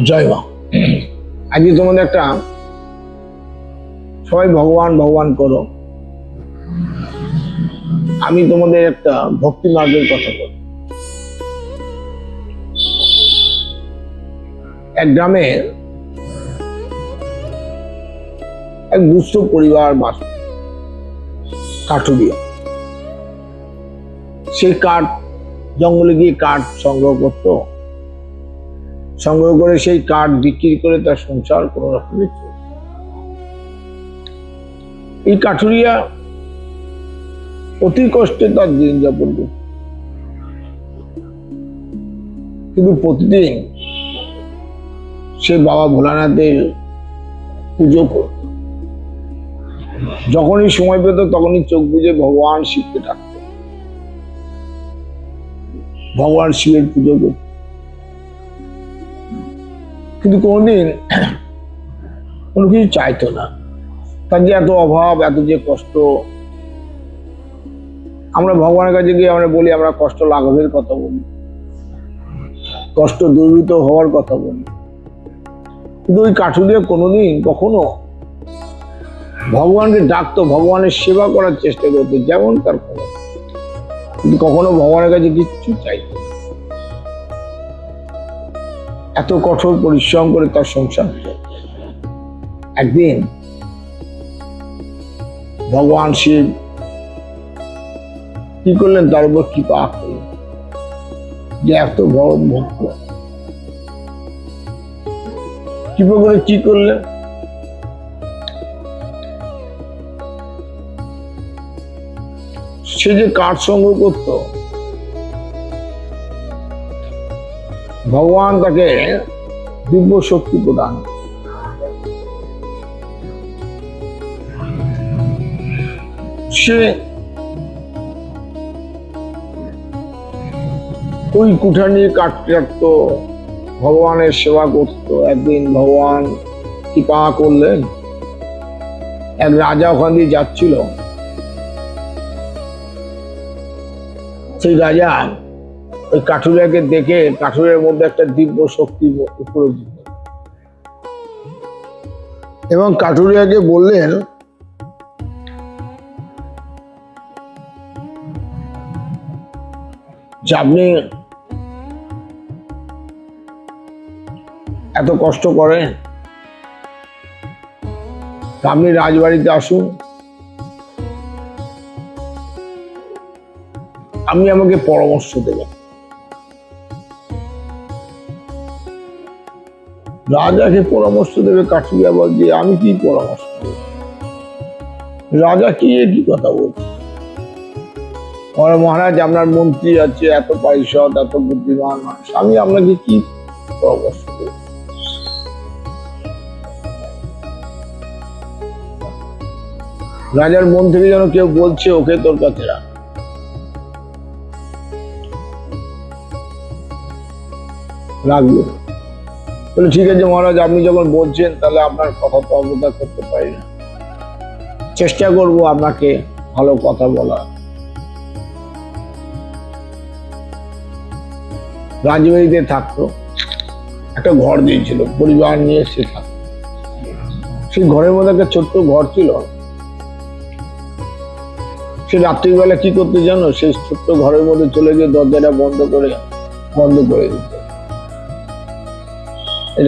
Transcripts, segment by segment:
জয় মা। আজকে তোমাদের একটা সবাই ভগবান ভগবান করো, আমি তোমাদের একটা ভক্তি মার্গের কথা বলি। এক গ্রামে এক দুস্থ পরিবার বাস, কাঠুরিয়া। সেই কাঠ জঙ্গলে গিয়ে কাঠ সংগ্রহ করত, সংগ্রহ করে সেই কাঠ বিক্রি করে তার সংসার কোন রকমে চলত। এই কাঠুরিয়া অতি কষ্টে তার দিন যাপন করত, কিন্তু প্রতিদিন সে বাবা ভোলানাথের পুজো করত। যখনই সময় পেত তখনই চোখ বুজে ভগবান শিবকে ডাকত, ভগবান শিবের পুজো করত। কিন্তু কোনদিন কোনো কিছু চাইতো না। তার যে এত অভাব, এত যে কষ্ট, আমরা ভগবানের কাছে গিয়ে আমরা বলি, আমরা কষ্ট লাঘবের কথা বলি, কষ্ট দূরীভূত হওয়ার কথা বলি, কিন্তু ওই কাঠুরিয়া কোনোদিন কখনো ভগবানকে ডাকতো, ভগবানের সেবা করার চেষ্টা করতো যেমন তার খবর, কিন্তু কখনো ভগবানের কাছে কিচ্ছু চাইতো। এত কঠোর পরিশ্রম করে তার সংসার। একদিন ভগবান শিব কি করলেন, তার উপর কৃপা করলেন যে এত বড় ভক্ত। কৃপা করে কি করলেন, সে যে কাঠ সংগ্রহ করত, ভগবান তাকে দিব্য শক্তি প্রদান। সে ওই কুঠা নিয়ে কাটতে রাখত, ভগবানের সেবা করত। একদিন ভগবান কৃপা করলেন, এক রাজা ওখান দিয়ে যাচ্ছিল। সেই রাজা ওই কাঠুরিয়াকে দেখে কাঠুরিয়ার মধ্যে একটা দিব্য শক্তি উপরে দিল এবং কাঠুরিয়াকে বললেন, যে আপনি এত কষ্ট করেন, আপনি রাজবাড়িতে আসুন, আপনি আমাকে পরামর্শ দেবেন। রাজাকে পরামর্শ দেবে কাঠুরিয়া বল যে আমি কি পরামর্শ দেব? রাজা কি একই কথা বলছে, মহারাজ আপনার মন্ত্রী আছে, এত পারিষদ, এত বুদ্ধিমান মানুষ, আমি আপনাকে কি পরামর্শ দেব? রাজার মন থেকে যেন কেউ বলছে ওকে তোর কাছে রাখ। রাখলো, বলে ঠিক আছে মহারাজ, আপনি যখন বলছেন তাহলে আপনার কথা তো অবজ্ঞা করতে পারি না, চেষ্টা করব আপনাকে ভালো কথা বলা। রাজবাড়িতে থাকতো, একটা ঘর দিয়েছিল, পরিবার নিয়ে সে থাকতো। সেই ঘরের মধ্যে একটা ছোট্ট ঘর ছিল। সে রাত্রিবেলা কি করতে জানো, সেই ছোট্ট ঘরের মধ্যে চলে গিয়ে দরজাটা বন্ধ করে দিত।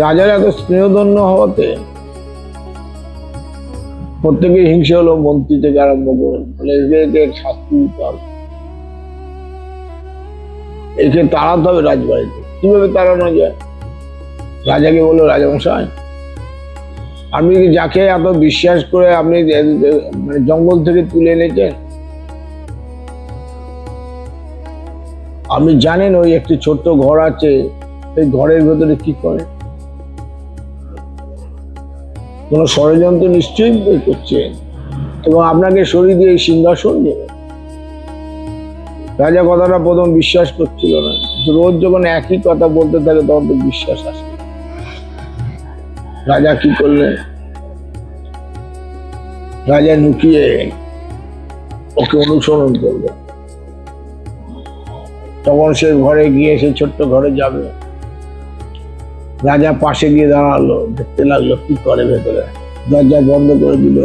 রাজার এত স্নেহধন্য হওয়াতে প্রত্যেকের হিংসা হলো, মন্ত্রী থেকে আরম্ভ করে, একে শাস্তি দিতে হবে, একে তাড়াতে হবে রাজবাড়িতে। কিভাবে তাড়ানো যায়? রাজাকে বললো, রাজামশাই আপনি যাকে এত বিশ্বাস করে আপনি জঙ্গল থেকে তুলে এনেছেন, আপনি জানেন ওই একটি ছোট্ট ঘর আছে, এই ঘরের ভেতরে কি করে? কোন ষড়যন্ত্র নিশ্চয়ই করছেন এবং আপনাকে সরিয়ে দিয়ে সিংহাসন নেবে। রাজা কথাটা প্রথম বিশ্বাস করছিল না, রোজ যখন একই কথা বলতে থাকে তখন তো বিশ্বাস আসে। রাজা কি করলেন, রাজা লুকিয়ে ওকে অনুসরণ করবে। তখন সে ঘরে গিয়ে, সে ছোট্ট ঘরে যাবে, রাজা পাশে গিয়ে দাঁড়ালো, দেখতে লাগলো কি করে ভেতরে। দরজা বন্ধ করে দিল।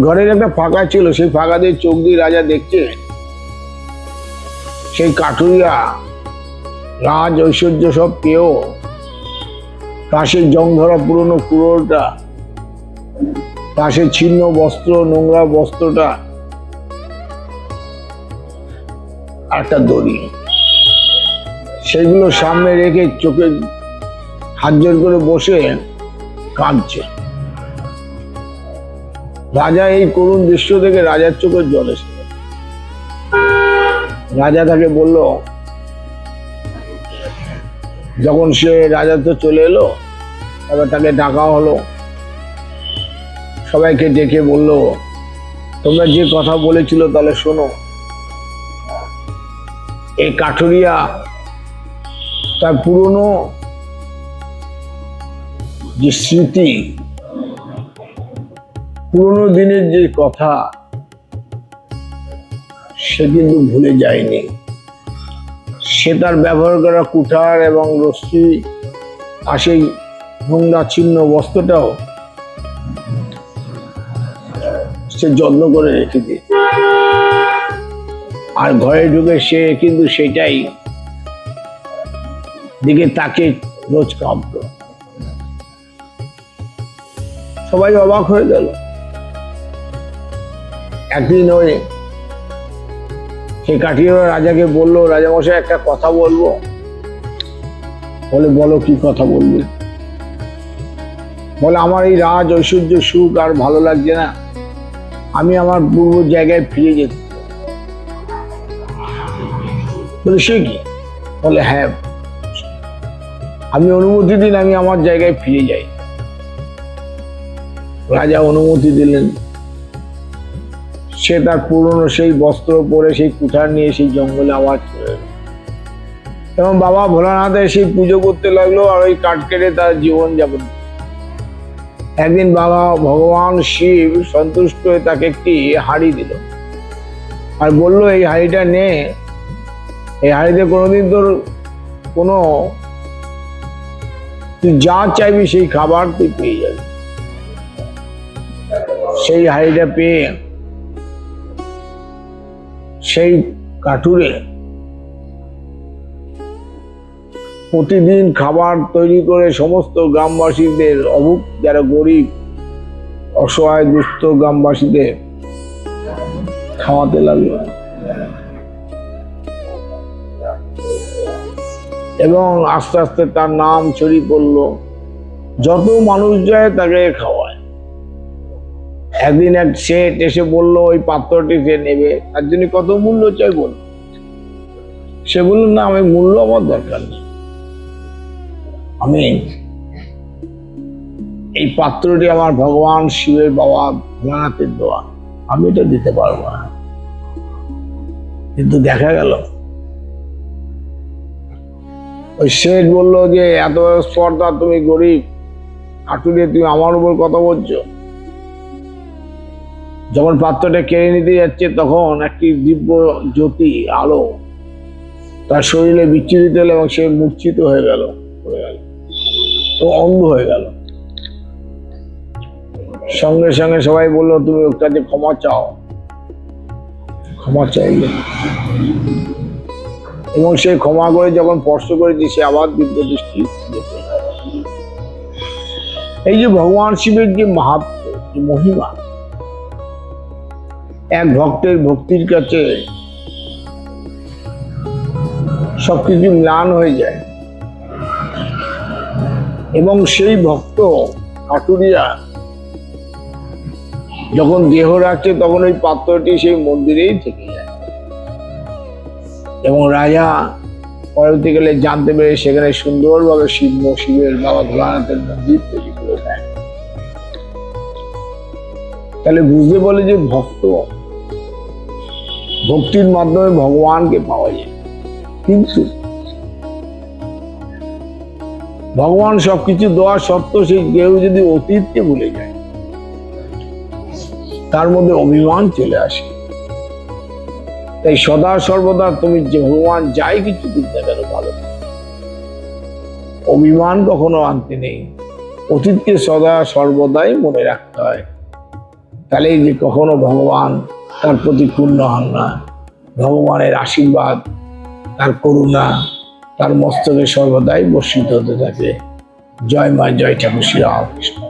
ঘরের একটা ফাঁকা ছিল, সেই ফাঁকা দিয়ে চোখ দিয়ে রাজা দেখছে সেই কাঠুরিয়া রাজ ঐশ্বর্য সব পেয়েও তার সেই জং ধরা পুরনো কুড়োলটা, তার সেই ছিন্ন বস্ত্র, নোংরা বস্ত্রটা, একটা দড়ি, সেগুলো সামনে রেখে চোখে হাত জোর করে বসে কাঁদছে। রাজা এই করুণ দৃশ্য দেখে রাজার চোখে জল এসে গেল। রাজা তাকে বলল, যখন সে রাজা তো চলে এলো, এবার তাকে ডাকা হলো, সবাইকে ডেকে বলল, তোমরা যে কথা বলেছিল তাহলে শোনো। এই কাঠুরিয়া তার পুরনো যে স্মৃতি, পুরনো দিনের যে কথা, সে কিন্তু ভুলে যায়নি। সে তার ব্যবহার করা কুঠার এবং রশ্মি আর সেই নোংরা ছিন্ন বস্ত্রটাও সে যত্ন করে রেখে দিয়ে, আর ঘরে ঢুকে সে কিন্তু সেটাই দিকে তাকে রোজ কাঁপত। সবাই অবাক হয়ে গেল। একদিন ওই সে কাঠিয়া রাজাকে বললো, রাজামশাই একটা কথা বলবো। বলে, বলো কি কথা বলবি? বলে, আমার এই রাজ ঐশ্বর্য সুখ আর ভালো লাগছে না, আমি আমার পূর্ব জায়গায় ফিরে যেতে। বলে, সে কি? বলে, হ্যাঁ, আমি অনুমতি দিন, আমি আমার জায়গায় ফিরে যাই। রাজা অনুমতি দিলেন। সে তার পুরনো সেই বস্ত্র পরে সেই কুঠার নিয়ে সেই জঙ্গলে আবার চলে এলো এবং বাবা ভোলানাথের সেই পুজো করতে লাগলো আর ওই কাঠ কেটে তার জীবন যাপন। একদিন বাবা ভগবান শিব সন্তুষ্ট হয়ে তাকে একটি হাঁড়ি দিল আর বলল, এই হাঁড়িটা নে, এই হাঁড়িতে কোনোদিন তোর কোনো তুই যা চাইবি সেই খাবার তুই পেয়ে যাবি। সেই হাঁড়িটা পেয়ে সেই কাঠুরে প্রতিদিন খাবার তৈরি করে সমস্ত গ্রামবাসীদের, যারা গরিব অসহায় দুস্থ গ্রামবাসীদের খাওয়াতে লাগলো এবং আস্তে আস্তে তার নাম ছড়িয়ে পড়লো। যত মানুষ যায় তাকে খাওয়ায়। একদিন এক শেঠ এসে বললো ওই পাত্রটি সে নেবে, তার জন্য কত মূল্য চাই বল। সে বলল, না, আমি মূল্য আমার দরকার নেই, আমি এই পাত্রটি আমার ভগবান শিবের বাবা ভোলানাথের দেওয়া, আমি এটা দিতে পারবো না। কিন্তু দেখা গেল ওই শেঠ বললো যে এত স্পর্ধা, তুমি গরিব কাঠুরিয়া, তুমি আমার উপর কথা বলছো। যখন পাত্রটা কেড়ে নিতে যাচ্ছে তখন একটি দিব্য জ্যোতি আলো তার শরীরে বিচ্ছুরিত হলো এবং সে মূর্ছিত হয়ে গেল, ও অন্ধ হয়ে গেল। সঙ্গে সঙ্গে সবাই বললো, তুমি ওর কাছে ক্ষমা চাও। ক্ষমা চাইলে এবং সে ক্ষমা করে যখন স্পর্শ করেছে সে আবার দিব্য দৃষ্টি। এই যে ভগবান শিবের যে মাহাত্ম্য, যে মহিমা, এক ভক্তের ভক্তির কাছে সবকিছু ম্লান হয়ে যায় এবং সেই ভক্ত কাঠুরিয়া যখন দেহ রাখছে তখন ওই পাত্রটি সেই মন্দিরেই থেকে যায় এবং রাজা পরবর্তীকালে জানতে পেরে সেখানে সুন্দরভাবে শিবের বাবা ভোলানাথের মন্দির তৈরি করে দেয়। তাহলে বুঝতে বলে যে ভক্তির মাধ্যমে ভগবানকে পাওয়া যায়, কিন্তু ভগবান সবকিছু দেওয়া সত্ত্বেও সেই কেউ যদি অতীতকে ভুলে যায়, তার মধ্যে অভিমান চলে আসে। তাই সদা সর্বদা তুমি যে ভগবান যাই কিছু দিতে কেন ভালো, অভিমান কখনো আনতে নেই, অতীতকে সদা সর্বদাই মনে রাখতে হয়। তাহলে যে কখনো ভগবান তার প্রতি ক্ষুণ্ণ হন না, ভগবানের আশীর্বাদ, তার করুণা তার মস্তকে সর্বদাই বর্ষিত হতে থাকে। জয় মা, জয় ঠাকুর শ্রী রামকৃষ্ণ।